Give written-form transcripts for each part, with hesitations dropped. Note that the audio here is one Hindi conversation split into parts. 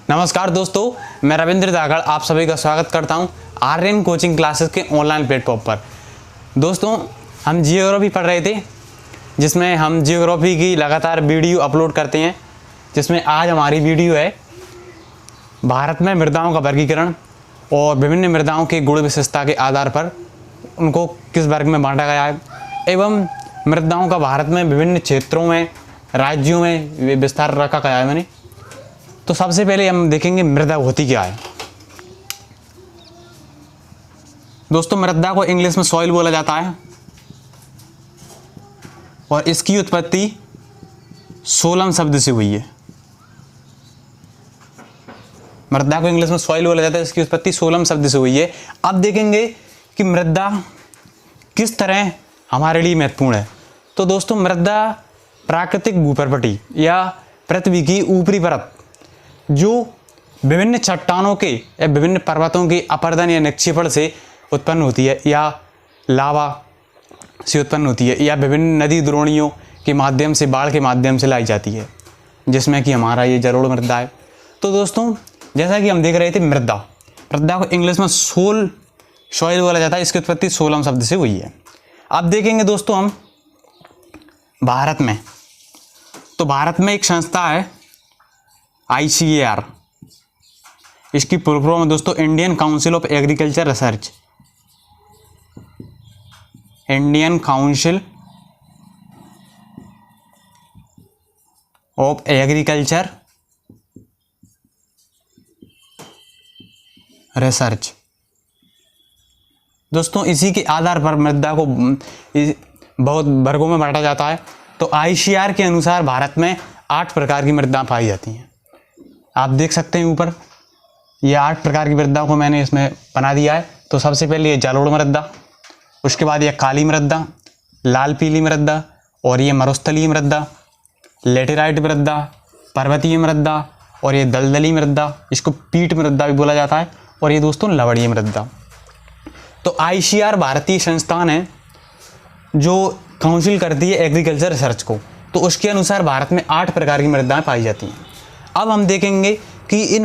नमस्कार दोस्तों, मैं रविंद्र दागड़ आप सभी का स्वागत करता हूं आर्यन कोचिंग क्लासेस के ऑनलाइन प्लेटफॉर्म पर। दोस्तों, हम जियोग्राफी पढ़ रहे थे, जिसमें हम जियोग्राफी की लगातार वीडियो अपलोड करते हैं, जिसमें आज हमारी वीडियो है भारत में मृदाओं का वर्गीकरण और विभिन्न मृदाओं के गुण विशेषता के आधार पर उनको किस वर्ग में बांटा गया है एवं मृदाओं का भारत में विभिन्न क्षेत्रों में, राज्यों में विस्तार रखा गया है मैंने। तो सबसे पहले हम देखेंगे मृदा होती क्या है। दोस्तों, मृदा को इंग्लिश में सॉइल बोला जाता है और इसकी उत्पत्ति सोलम शब्द से हुई है। मृदा को इंग्लिश में सॉइल बोला जाता है, इसकी उत्पत्ति सोलम शब्द से हुई है। अब देखेंगे कि मृदा किस तरह हमारे लिए महत्वपूर्ण है। तो दोस्तों, मृदा प्राकृतिक भूप्रपटी या पृथ्वी की ऊपरी परत जो विभिन्न चट्टानों के या विभिन्न पर्वतों के अपर्दन या निक्षेपण से उत्पन्न होती है या लावा से उत्पन्न होती है या विभिन्न नदी द्रोणियों के माध्यम से, बाढ़ के माध्यम से लाई जाती है, जिसमें कि हमारा ये जलोढ़ मृदा है। तो दोस्तों, जैसा कि हम देख रहे थे, मृदा को इंग्लिश में सॉइल बोला जाता है, इसकी उत्पत्ति सोलम शब्द से हुई है। अब देखेंगे दोस्तों हम भारत में, तो भारत में एक संस्था है ICAR, इसकी फुल फॉर्म है दोस्तों Indian council of agriculture research. Indian council of agriculture research. दोस्तों, इसी के आधार पर मृदा को बहुत वर्गों में बांटा जाता है। तो ICAR के अनुसार भारत में 8 प्रकार की मृदा पाई जाती हैं। आप देख सकते हैं ऊपर, ये 8 प्रकार की मृदा को मैंने इसमें बना दिया है। तो सबसे पहले ये जलोढ़ मृदा, उसके बाद ये काली मृदा, लाल पीली मृदा, और ये मरुस्थलीय मृदा, लेटेराइट मृदा, पर्वतीय मृदा, और ये दलदली मृदा, इसको पीट मृदा भी बोला जाता है, और ये दोस्तों लवणीय मृदा। तो ICAR भारतीय संस्थान है जो काउंसिल करती है एग्रीकल्चर रिसर्च को। तो उसके अनुसार भारत में 8 प्रकार की मृदाएं पाई जाती हैं। अब हम देखेंगे कि ये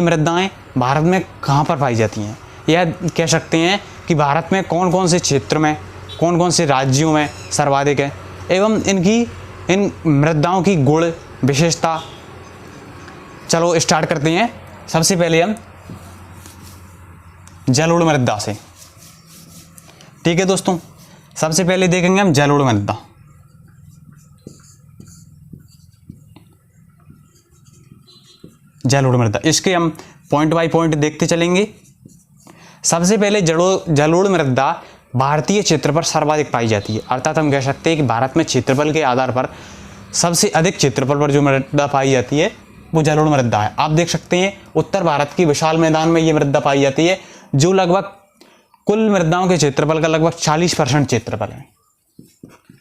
मृदाएं भारत में कहाँ पर पाई जाती हैं, या कह सकते हैं कि भारत में कौन कौन से क्षेत्र में, कौन कौन से राज्यों में सर्वाधिक है, एवं इन मृदाओं की गुण विशेषता। चलो स्टार्ट करते हैं। सबसे पहले हम जलोढ़ मृदा से, ठीक है दोस्तों। सबसे पहले देखेंगे हम जलोढ़ मृदा। जलोढ़ मृदा, इसके हम पॉइंट बाय पॉइंट देखते चलेंगे। सबसे पहले जलोढ़ मृदा भारतीय क्षेत्र पर सर्वाधिक पाई जाती है, अर्थात हम कह सकते हैं कि भारत में क्षेत्रफल के आधार पर सबसे अधिक क्षेत्रफल पर जो मृदा पाई जाती है वो जलोढ़ मृदा है। आप देख सकते हैं उत्तर भारत की विशाल मैदान में ये मृदा पाई जाती है, जो लगभग कुल मृदाओं के क्षेत्रफल का लगभग 40% क्षेत्रफल है।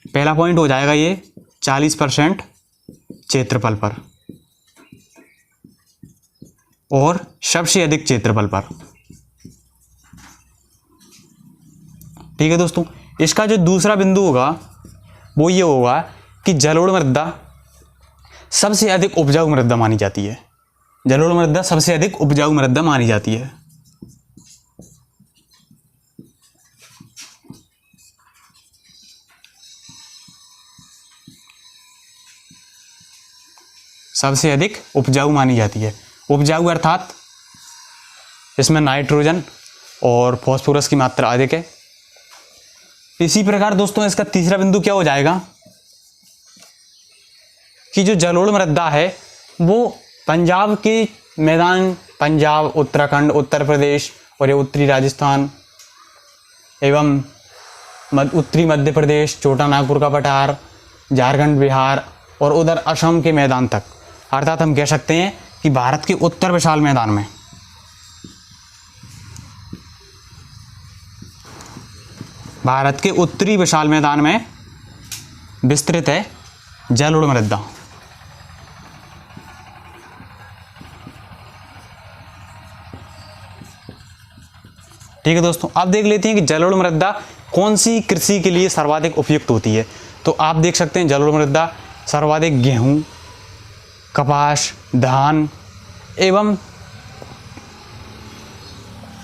पहला पॉइंट हो जाएगा ये 40% क्षेत्रफल पर और सबसे अधिक क्षेत्रफल पर, ठीक है दोस्तों। इसका जो दूसरा बिंदु होगा वो ये होगा कि जलोढ़ मृदा सबसे अधिक उपजाऊ मृदा मानी जाती है। जलोढ़ मृदा सबसे अधिक उपजाऊ मृदा मानी जाती है। सबसे अधिक उपजाऊ मानी जाती है। उपजाऊ अर्थात इसमें नाइट्रोजन और फॉस्फोरस की मात्रा अधिक है। इसी प्रकार दोस्तों, इसका तीसरा बिंदु क्या हो जाएगा कि जो जलोढ़ मृदा है वो पंजाब के मैदान, पंजाब, उत्तराखंड, उत्तर प्रदेश और ये उत्तरी राजस्थान एवं उत्तरी मध्य प्रदेश, छोटा नागपुर का पठार, झारखंड, बिहार और उधर असम के मैदान तक, अर्थात हम कह सकते हैं कि भारत के उत्तर विशाल मैदान में भारत के उत्तरी विशाल मैदान में विस्तृत है जलोढ़ मृदा। ठीक है दोस्तों, अब देख लेते हैं कि जलोढ़ मृदा कौन सी कृषि के लिए सर्वाधिक उपयुक्त होती है। तो आप देख सकते हैं जलोढ़ मृदा सर्वाधिक गेहूं, कपास, धान एवं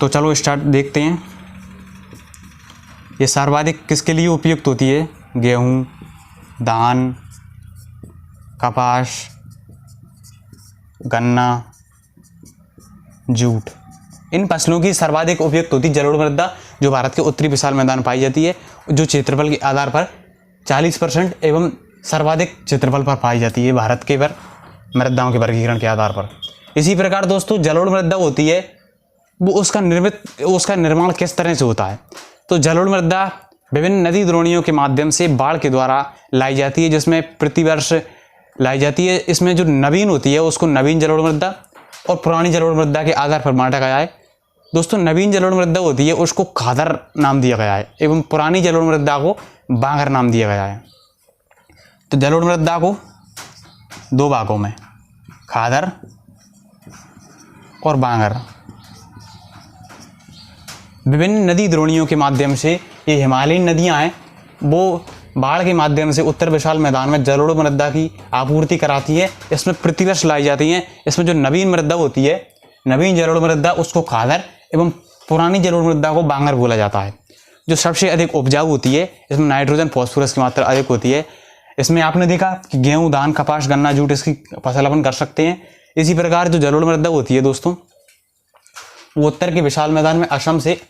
तो चलो स्टार्ट देखते हैं। ये सर्वाधिक किसके लिए उपयुक्त होती है? गेहूँ, धान, कपास, गन्ना, जूट, इन फसलों की सर्वाधिक उपयुक्त होती है जलोढ़ मृदा, जो भारत के उत्तरी विशाल मैदान पाई जाती है, जो क्षेत्रफल के आधार पर 40% एवं सर्वाधिक क्षेत्रफल पर पाई जाती है भारत के मृदाओं के वर्गीकरण के आधार पर। इसी प्रकार दोस्तों जलोढ़ मृदा होती है वो उसका निर्माण किस तरह से होता है? तो जलोढ़ मृदा विभिन्न नदी द्रोणियों के माध्यम से बाढ़ के द्वारा लाई जाती है, जिसमें प्रतिवर्ष लाई जाती है। इसमें जो नवीन होती है उसको नवीन जलोढ़ मृदा और पुरानी जलोढ़ मृदा के आधार पर बांटा गया है। दोस्तों नवीन जलोढ़ मृदा होती है उसको खादर नाम दिया गया है एवं पुरानी जलोढ़ मृदा को बांगर नाम दिया गया है। तो जलोढ़ मृदा को दो भागों में, खादर और बांगर, विभिन्न नदी द्रोणियों के माध्यम से ये हिमालयन नदियां हैं वो बाढ़ के माध्यम से उत्तर विशाल मैदान में जलोढ़ मृदा की आपूर्ति कराती है। इसमें प्रतिवर्ष लाई जाती हैं। इसमें जो नवीन मृदा होती है, नवीन जलोढ़ मृदा, उसको खादर एवं पुरानी जलोढ़ मृदा को बांगर बोला जाता है। जो सबसे अधिक उपजाऊ होती है, इसमें नाइट्रोजन फॉस्फोरस की मात्रा अधिक होती है। इसमें आपने देखा कि गेहूँ, धान, कपास, गन्ना, जूट इसकी फसल अपन कर सकते हैं। इसी प्रकार जो जलोढ़ मृदा होती है दोस्तों वो उत्तर के विशाल मैदान में असम से,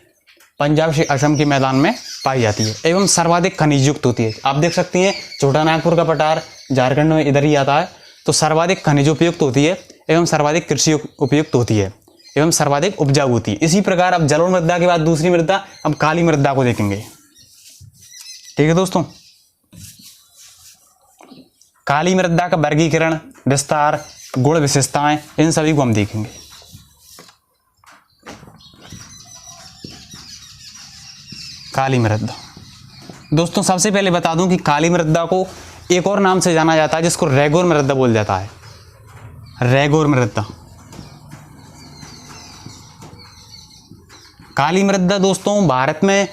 पंजाब से असम के मैदान में पाई जाती है एवं सर्वाधिक खनिज युक्त होती है। आप देख सकती हैं छोटा नागपुर का पठार झारखंड में इधर ही आता है। तो सर्वाधिक खनिज उपयुक्त होती है एवं सर्वाधिक कृषि उपयुक्त होती है एवं सर्वाधिक उपजाऊ होती है। इसी प्रकार अब जलोढ़ मृदा के बाद दूसरी मृदा, अब काली मृदा को देखेंगे। ठीक है दोस्तों, काली मृदा का वर्गीकरण, विस्तार, गुण, विशेषताएं, इन सभी को हम देखेंगे। काली मृदा दोस्तों सबसे पहले बता दूं कि काली मृदा को एक और नाम से जाना जाता है जिसको रेगोर मृदा बोल जाता है। रेगोर मृदा, काली मृदा दोस्तों भारत में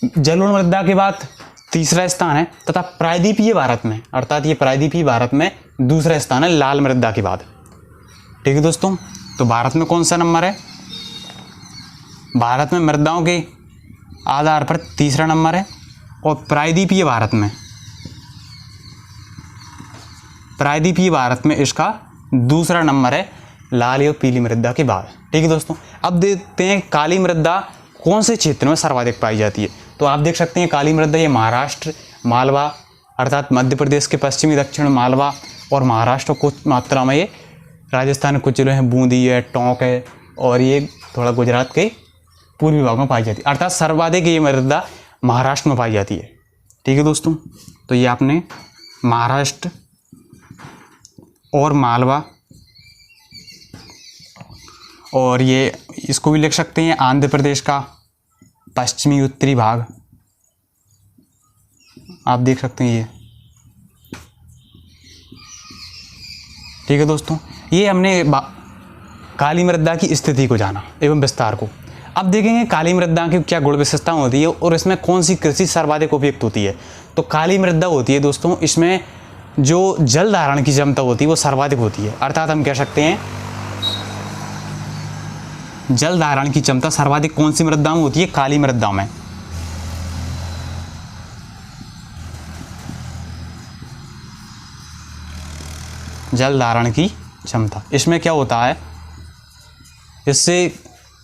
जलोढ़ मृदा के बाद तीसरा स्थान है तथा प्रायद्वीपीय भारत में, अर्थात ये प्रायद्वीपीय भारत में दूसरा स्थान है लाल मृदा के बाद। ठीक है दोस्तों, तो भारत में कौन सा नंबर है? भारत में मृदाओं के आधार पर तीसरा नंबर है और प्रायद्वीपीय भारत में इसका दूसरा नंबर है लाल और पीली मृदा के बाद। ठीक है दोस्तों, अब देखते हैं काली मृदा कौन से क्षेत्र में सर्वाधिक पाई जाती है। तो आप देख सकते हैं काली मृदा ये महाराष्ट्र, मालवा अर्थात मध्य प्रदेश के पश्चिमी दक्षिण मालवा और महाराष्ट्र, कुछ मात्रा में ये राजस्थान कुछ जिलों हैं, बूंदी है, टोंक है और ये थोड़ा गुजरात के पूर्वी भाग में पाई जाती है। अर्थात सर्वाधिक ये मृदा महाराष्ट्र में पाई जाती है। ठीक है दोस्तों, तो ये आपने महाराष्ट्र और मालवा और ये इसको भी लिख सकते हैं आंध्र प्रदेश का पश्चिमी उत्तरी भाग, आप देख सकते हैं ये। ठीक है दोस्तों, ये हमने काली मृदा की स्थिति को जाना एवं विस्तार को। अब देखेंगे काली मृदा की क्या गुण विशेषताएं होती है और इसमें कौन सी कृषि सर्वाधिक उपयुक्त होती है। तो काली मृदा होती है दोस्तों, इसमें जो जल धारण की क्षमता होती है वो सर्वाधिक होती है। अर्थात हम कह सकते हैं जल धारण की क्षमता सर्वाधिक कौन सी मृदा में होती है? काली मृदा में। जल धारण की क्षमता, इसमें क्या होता है, इससे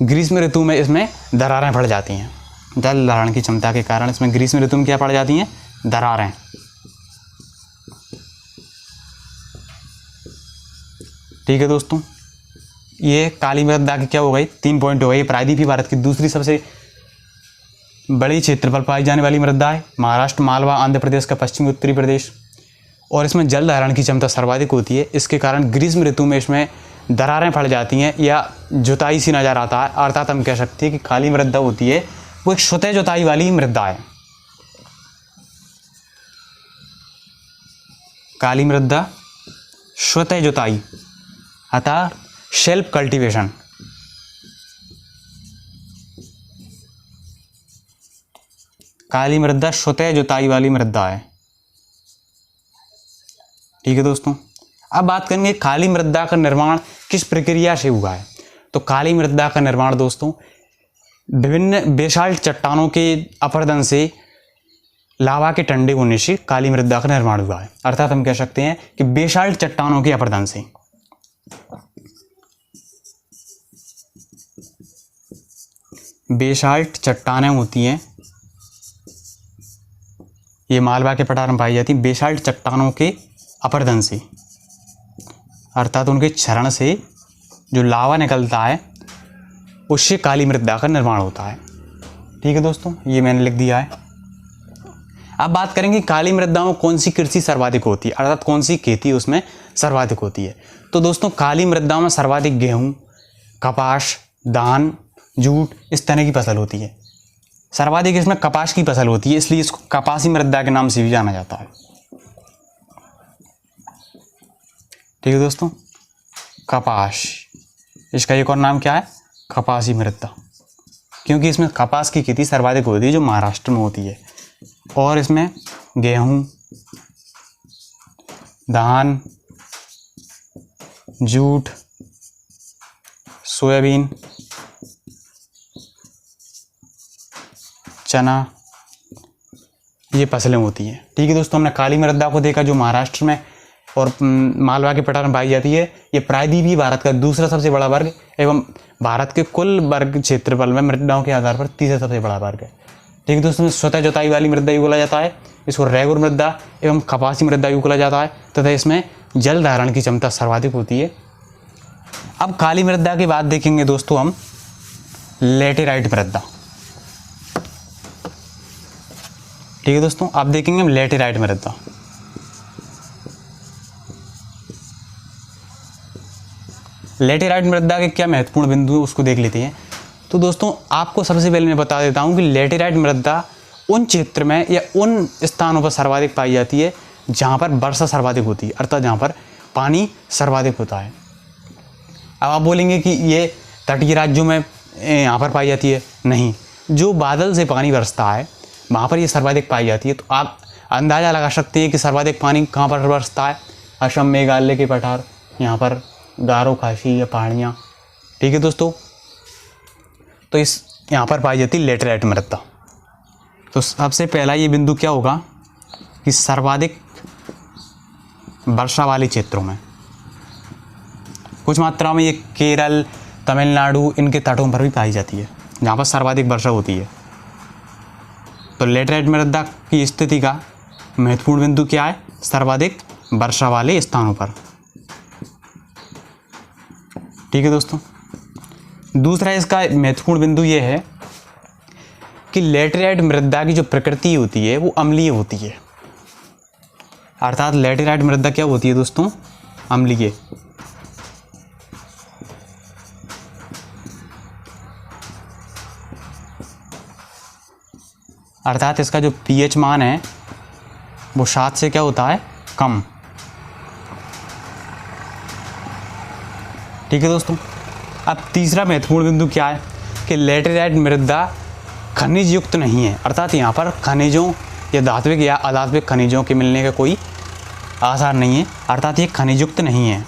ग्रीष्म ऋतु में इसमें दरारें पड़ जाती हैं। जल धारण की क्षमता के कारण इसमें ग्रीष्म ऋतु में क्या पड़ जाती हैं? दरारें। ठीक है दोस्तों, ये काली मृदा की क्या हो गई? 3 पॉइंट हो गई। प्रायद्वीपीय भारत की दूसरी सबसे बड़ी क्षेत्रफल पाई जाने वाली मृदा है। महाराष्ट्र, मालवा, आंध्र प्रदेश का पश्चिमी उत्तरी प्रदेश, और इसमें जल धारण की क्षमता सर्वाधिक होती है। इसके कारण ग्रीष्म ऋतु में इसमें दरारें पड़ जाती हैं या जुताई सी नजर आता है। अर्थात हम कह सकते हैं कि काली मृदा होती है वो एक स्वतः जुताई वाली मृदा है। काली मृदा स्वतः जुताई अतः सेल्फ कल्टीवेशन। काली मृदा स्वतः जुताई वाली मृदा है। ठीक है दोस्तों, अब बात करेंगे काली मृदा का निर्माण किस प्रक्रिया से हुआ है। तो काली मृदा का निर्माण दोस्तों विभिन्न बेसाल्ट चट्टानों के अपरदन से लावा के ठंडे होने से काली मृदा का निर्माण हुआ है। अर्थात हम कह सकते हैं कि बेसाल्ट चट्टानों के अपरदन से। बेसाल्ट चट्टानें होती हैं, ये मालवा के पठार में पाई जाती हैं। बेसाल्ट चट्टानों के अपरदन से अर्थात उनके क्षरण से जो लावा निकलता है उससे काली मृदा का निर्माण होता है। ठीक है दोस्तों, ये मैंने लिख दिया है। अब बात करेंगे काली मृदा में कौन सी कृषि सर्वाधिक होती है, अर्थात कौन सी खेती उसमें सर्वाधिक होती है। तो दोस्तों काली मृदा में सर्वाधिक गेहूँ, कपास, धान, जूट इस तरह की फसल होती है। सर्वाधिक इसमें कपास की फसल होती है, इसलिए इसको कपासी मृदा के नाम से भी जाना जाता है। ठीक है दोस्तों, कपास, इसका एक और नाम क्या है, कपासी मृदा, क्योंकि इसमें कपास की खेती सर्वाधिक होती है जो महाराष्ट्र में होती है। और इसमें गेहूँ, धान, जूट, सोयाबीन, चना ये फसलें होती हैं। ठीक है दोस्तों, हमने काली मृदा को देखा जो महाराष्ट्र में और मालवा के पठार में पाई जाती है। ये प्रायद्वीपीय भारत का दूसरा सबसे बड़ा वर्ग एवं भारत के कुल वर्ग क्षेत्रफल में मृदाओं के आधार पर तीसरा सबसे बड़ा वर्ग है। ठीक है दोस्तों, स्वतः जोताई वाली मृदा भी बोला जाता है, इसको रेगुर मृदा एवं कपासी मृदा भी बोला जाता है, तथा इसमें जल धारण की क्षमता सर्वाधिक होती है। अब काली मृदा के बाद देखेंगे दोस्तों हम लैटेराइट मृदा। ठीक है दोस्तों, अब देखेंगे हम लैटेराइट मृदा। लैटेराइट मृदा के क्या महत्वपूर्ण बिंदु है उसको देख लेते हैं। तो दोस्तों आपको सबसे पहले मैं बता देता हूँ कि लैटेराइट मृदा उन क्षेत्र में या उन स्थानों पर सर्वाधिक पाई जाती है जहाँ पर वर्षा सर्वाधिक होती है, अर्थात जहाँ पर पानी सर्वाधिक होता है। अब आप बोलेंगे कि ये तटीय राज्यों में यहाँ पर पाई जाती है, नहीं, जो बादल से पानी बरसता है वहाँ पर ये सर्वाधिक पाई जाती है। तो आप अंदाज़ा लगा सकते हैं कि सर्वाधिक पानी कहाँ पर बरसता है, असम, मेघालय के पठार, यहाँ पर गारो खासी या पहाड़ियाँ। ठीक है दोस्तों, तो इस यहाँ पर पाई जाती है लैटेराइट मृदा। तो सबसे पहला ये बिंदु क्या होगा कि सर्वाधिक वर्षा वाले क्षेत्रों में, कुछ मात्रा में ये केरल, तमिलनाडु इनके तटों पर भी पाई जाती है जहाँ पर सर्वाधिक वर्षा होती है। तो लैटेराइट मृदा की स्थिति का महत्वपूर्ण बिंदु क्या है, सर्वाधिक वर्षा वाले स्थानों पर। ठीक है दोस्तों, दूसरा इसका महत्वपूर्ण बिंदु ये है कि लैटेराइट मृदा की जो प्रकृति होती है वो अम्लीय होती है। अर्थात लैटेराइट मृदा क्या होती है दोस्तों, अम्लीय। अर्थात इसका जो पीएच मान है वो 7 से क्या होता है, कम। ठीक है दोस्तों, अब तीसरा महत्वपूर्ण बिंदु क्या है कि लैटेराइट मृदा खनिज युक्त नहीं है, अर्थात यहाँ पर खनिजों या धात्विक या अधात्विक खनिजों के मिलने का कोई आसार नहीं है, अर्थात ये खनिज युक्त नहीं है।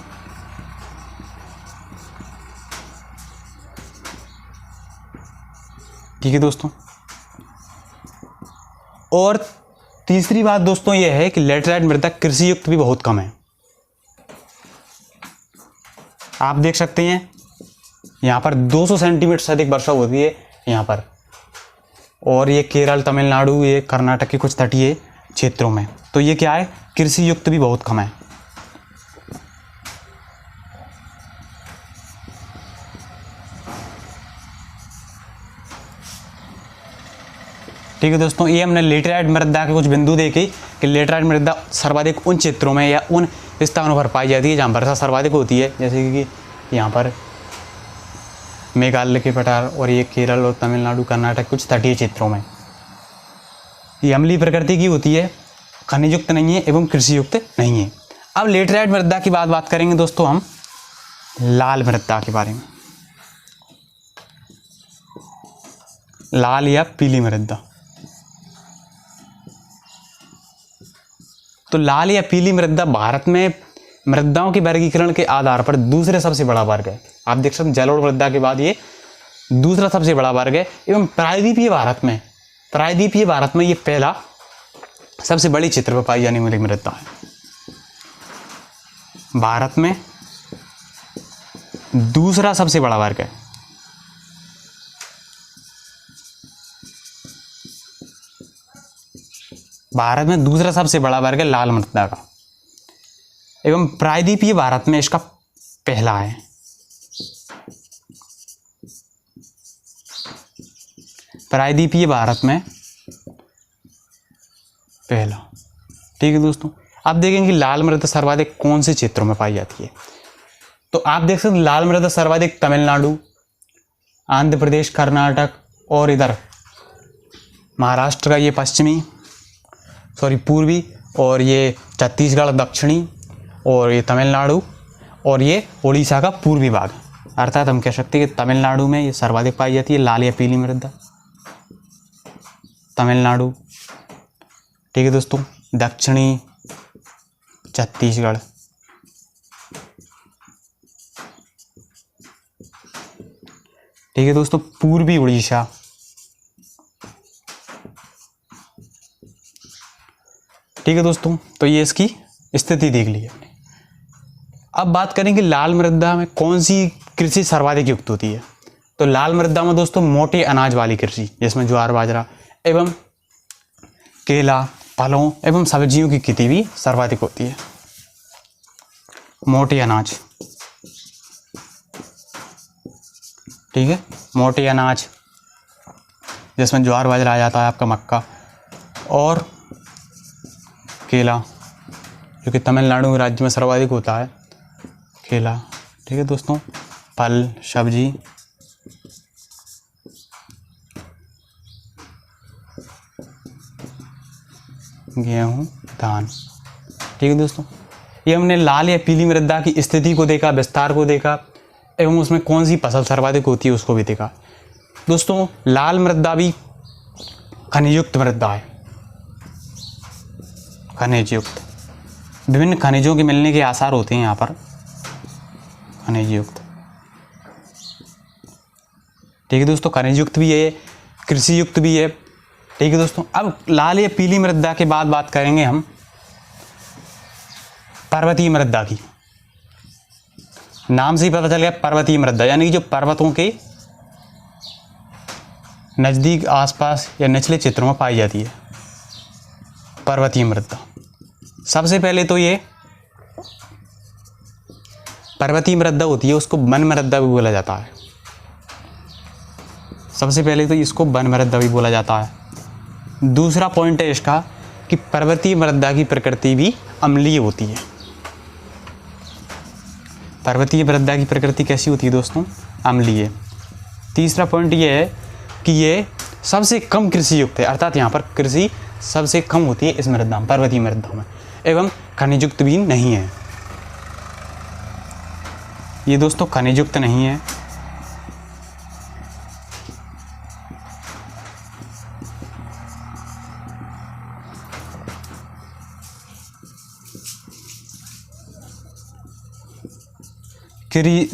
ठीक है दोस्तों, और तीसरी बात दोस्तों ये है कि लैटेराइट मृदा कृषि युक्त भी बहुत कम है। आप देख सकते हैं यहाँ पर 200 सेंटीमीटर से अधिक वर्षा होती है यहाँ पर, और ये केरल, तमिलनाडु, ये कर्नाटक के कुछ तटीय क्षेत्रों में। तो ये क्या है, कृषि युक्त भी बहुत कम है। ठीक है दोस्तों, ये हमने लैटेराइट मृदा के कुछ बिंदु देखे कि लैटेराइट मृदा सर्वाधिक उन क्षेत्रों में या उन स्थानों पर पाई जाती है जहाँ वर्षा सर्वाधिक होती है, जैसे कि यहाँ पर मेघालय के पठार और ये केरल और तमिलनाडु, कर्नाटक कुछ तटीय क्षेत्रों में। ये अम्लीय प्रकृति की होती है, खनिजयुक्त नहीं है एवं कृषि युक्त नहीं है। अब लैटेराइट मृदा की बात करेंगे दोस्तों हम लाल मृदा के बारे में। लाल या पीली मृदा। तो लाल या पीली मृदा भारत में मृदाओं के वर्गीकरण के आधार पर दूसरे सबसे बड़ा वर्ग है। आप देख सकते हैं जलोढ़ मृदा के बाद ये दूसरा सबसे बड़ा वर्ग है। एवं प्रायद्वीपीय भारत में ये पहला सबसे बड़ी क्षेत्र पर पाई जाने वाली मृदा है। भारत में दूसरा सबसे बड़ा वर्ग है। भारत में दूसरा सबसे बड़ा वर्ग है लाल मृदा का, एवं प्रायद्वीपीय भारत में इसका पहला है। प्रायद्वीपीय भारत में पहला। ठीक है दोस्तों, अब देखेंगे लाल मृदा सर्वाधिक कौन से क्षेत्रों में पाई जाती है। तो आप देख सकते हैं लाल मृदा सर्वाधिक तमिलनाडु, आंध्र प्रदेश, कर्नाटक और इधर महाराष्ट्र का ये पूर्वी, और ये छत्तीसगढ़ दक्षिणी, और ये तमिलनाडु, और ये उड़ीसा का पूर्वी भाग। अर्थात हम कह सकते हैं कि तमिलनाडु में ये सर्वाधिक पाई जाती है लाल या पीली मृदा, तमिलनाडु। ठीक है दोस्तों, दक्षिणी छत्तीसगढ़, ठीक है दोस्तों, पूर्वी उड़ीसा, ठीक है दोस्तों। तो ये इसकी स्थिति देख ली हमने। अब बात करेंगे लाल मृदा में कौन सी कृषि सर्वाधिक युक्त होती है। तो लाल मृदा में दोस्तों मोटे अनाज वाली कृषि, जिसमें ज्वार बाजरा एवं केला, फलों एवं सब्जियों की खेती भी सर्वाधिक होती है। मोटे अनाज, ठीक है, मोटे अनाज जिसमें ज्वार बाजरा आ जाता है, आपका मक्का, और केला जो कि तमिलनाडु राज्य में सर्वाधिक होता है, केला। ठीक है दोस्तों, फल सब्जी, गेहूँ, धान। ठीक है दोस्तों, ये हमने लाल या पीली मृदा की स्थिति को देखा, विस्तार को देखा, एवं उसमें कौन सी फसल सर्वाधिक होती है उसको भी देखा। दोस्तों लाल मृदा भी खनिजयुक्त मृदा है, खनिजयुक्त, विभिन्न खनिजों के मिलने के आसार होते हैं यहाँ पर, खनिजयुक्त। ठीक है दोस्तों, खनिजयुक्त भी है, कृषि युक्त भी है। ठीक है दोस्तों, अब लाल या पीली मृदा के बाद बात करेंगे हम पर्वतीय मृदा की। नाम से ही पता चल गया पर्वतीय मृदा, यानी कि जो पर्वतों के नज़दीक, आसपास या निचले क्षेत्रों में पाई जाती है पर्वतीय मृदा। सबसे पहले तो ये पर्वतीय मृदा होती है, उसको वन मृदा भी बोला जाता है। सबसे पहले तो इसको वन मृदा भी बोला जाता है। दूसरा पॉइंट है इसका कि पर्वतीय मृदा की प्रकृति भी अम्लीय होती है। पर्वतीय मृदा की प्रकृति कैसी होती है दोस्तों? अम्लीय। तीसरा पॉइंट ये है कि ये सबसे कम कृषि युक्त है, अर्थात यहाँ पर कृषि सबसे कम होती है इस मृदा में, पर्वतीय मृदा में, एवं खनिजयुक्त भी नहीं है। ये दोस्तों खनिजयुक्त नहीं है।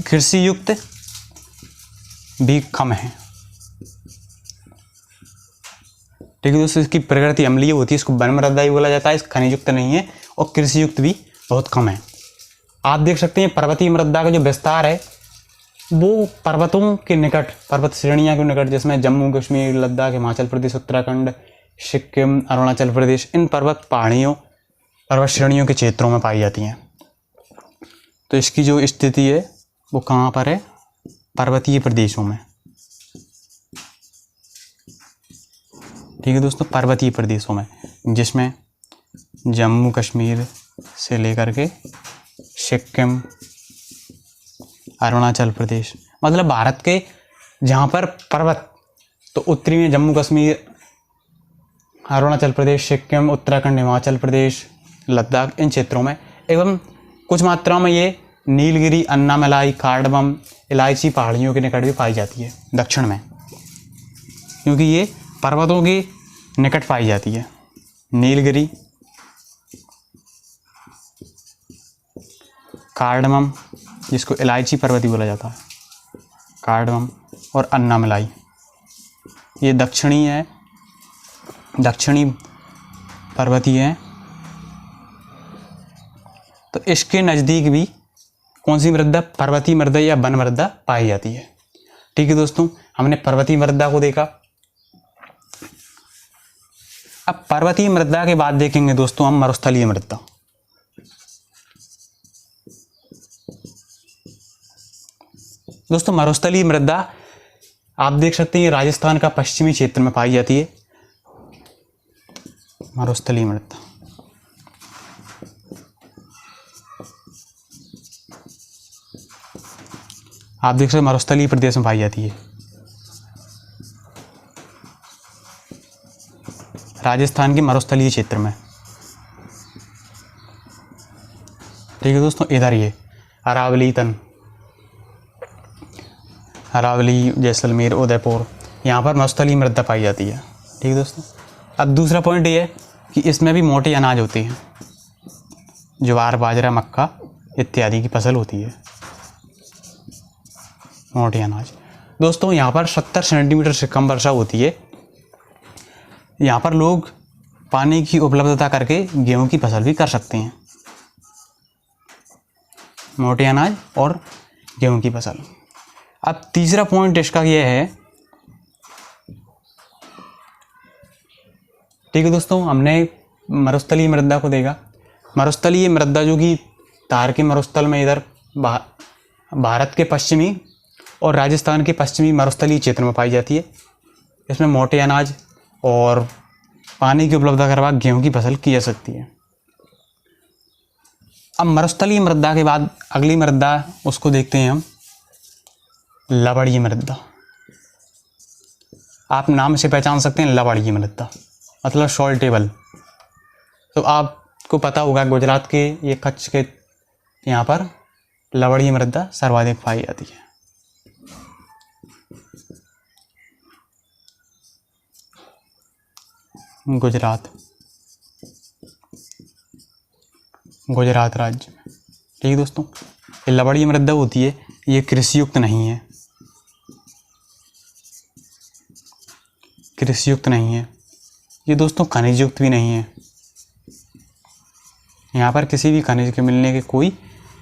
कृषि युक्त भी कम है। ठीक है दोस्तों, इसकी प्रकृति अम्लीय होती है, इसको वन मृदा ही बोला जाता है, इस खनिजयुक्त नहीं है, और कृषि युक्त भी बहुत कम है। आप देख सकते हैं पर्वतीय मृदा का जो विस्तार है वो पर्वतों के निकट, पर्वत श्रेणियां के निकट, जिसमें जम्मू कश्मीर, लद्दाख, हिमाचल प्रदेश, उत्तराखंड, सिक्किम, अरुणाचल प्रदेश, इन पर्वत पहाड़ियों, पर्वत श्रेणियों के क्षेत्रों में पाई जाती हैं। तो इसकी जो स्थिति है वो कहाँ पर है? पर्वतीय प्रदेशों में। ठीक है दोस्तों, पर्वतीय प्रदेशों में, जिसमें जम्मू कश्मीर से लेकर के सिक्किम, अरुणाचल प्रदेश, मतलब भारत के जहाँ पर पर्वत, तो उत्तरी में जम्मू कश्मीर, अरुणाचल प्रदेश, सिक्किम, उत्तराखंड, हिमाचल प्रदेश, लद्दाख, इन क्षेत्रों में, एवं कुछ मात्रा में ये नीलगिरी, अन्नामलाई, कार्डमम, इलायची पहाड़ियों के निकट भी पाई जाती है दक्षिण में, क्योंकि ये पर्वतों के निकट पाई जाती है। नीलगिरी, कार्डमम, जिसको इलायची पर्वती बोला जाता है, कार्डमम, और अन्नामलाई। ये दक्षिणी पर्वतीय है। तो इसके नज़दीक भी कौन सी मृदा, पर्वतीय मृदा या वन मृदा पाई जाती है। ठीक है दोस्तों, हमने पर्वतीय मृदा को देखा। अब पर्वतीय मृदा के बाद देखेंगे दोस्तों हम मरुस्थलीय मृदा। दोस्तों मरुस्थलीय मृदा आप देख सकते हैं, ये राजस्थान का पश्चिमी क्षेत्र में पाई जाती है, मरुस्थलीय मृदा। आप देख सकते हैं मरुस्थलीय प्रदेश में पाई जाती है, राजस्थान के मरुस्थलीय क्षेत्र में। ठीक है दोस्तों, इधर ये अरावली, जैसलमेर, उदयपुर, यहाँ पर मरुस्थलीय मृदा पाई जाती है। ठीक है दोस्तों, अब दूसरा पॉइंट ये है कि इसमें भी मोटे अनाज होते हैं, ज्वार, बाजरा, मक्का इत्यादि की फसल होती है, मोटे अनाज। दोस्तों यहाँ पर 70 सेंटीमीटर से कम वर्षा होती है। यहाँ पर लोग पानी की उपलब्धता करके गेहूं की फसल भी कर सकते हैं, मोटे अनाज और गेहूं की फसल। अब तीसरा पॉइंट इसका यह है, ठीक है दोस्तों, हमने मरुस्थलीय मृदा को देखा। मरुस्थलीय मृदा जो कि तार के मरुस्थल में इधर भारत के पश्चिमी और राजस्थान के पश्चिमी मरुस्थलीय क्षेत्र में पाई जाती है। इसमें मोटे अनाज और पानी की उपलब्धता करवा गेहूं की फसल की जा सकती है। अब मरुस्थलीय मृदा के बाद अगली मृदा उसको देखते हैं हम, लवणीय मृदा। आप नाम से पहचान सकते हैं, लवणीय मृदा मतलब सॉल्टेबल। तो आपको पता होगा गुजरात के ये कच्छ के यहाँ पर लवणीय मृदा सर्वाधिक पाई जाती है। गुजरात राज्य में। ठीक है दोस्तों, ये लवणीय मृदा होती है, ये कृषियुक्त नहीं है, ये दोस्तों खनिज युक्त भी नहीं है। यहाँ पर किसी भी खनिज के मिलने के कोई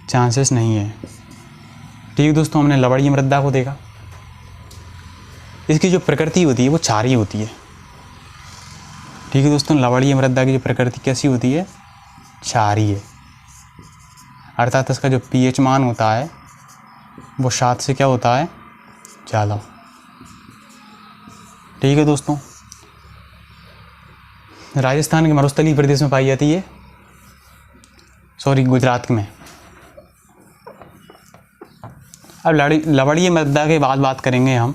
चांसेस नहीं है। ठीक है दोस्तों, हमने लवणीय मृदा को देखा। इसकी जो प्रकृति होती है वो क्षारीय होती है। ठीक है दोस्तों, लवणीय मृदा की जो प्रकृति कैसी होती है, क्षारीय, अर्थात इसका जो pH मान होता है वो 7 से क्या होता है, ज़्यादा। ठीक है दोस्तों, राजस्थान के मरुस्थलीय प्रदेश में पाई जाती है, गुजरात में। अब लवणीय मृदा के बाद बात करेंगे हम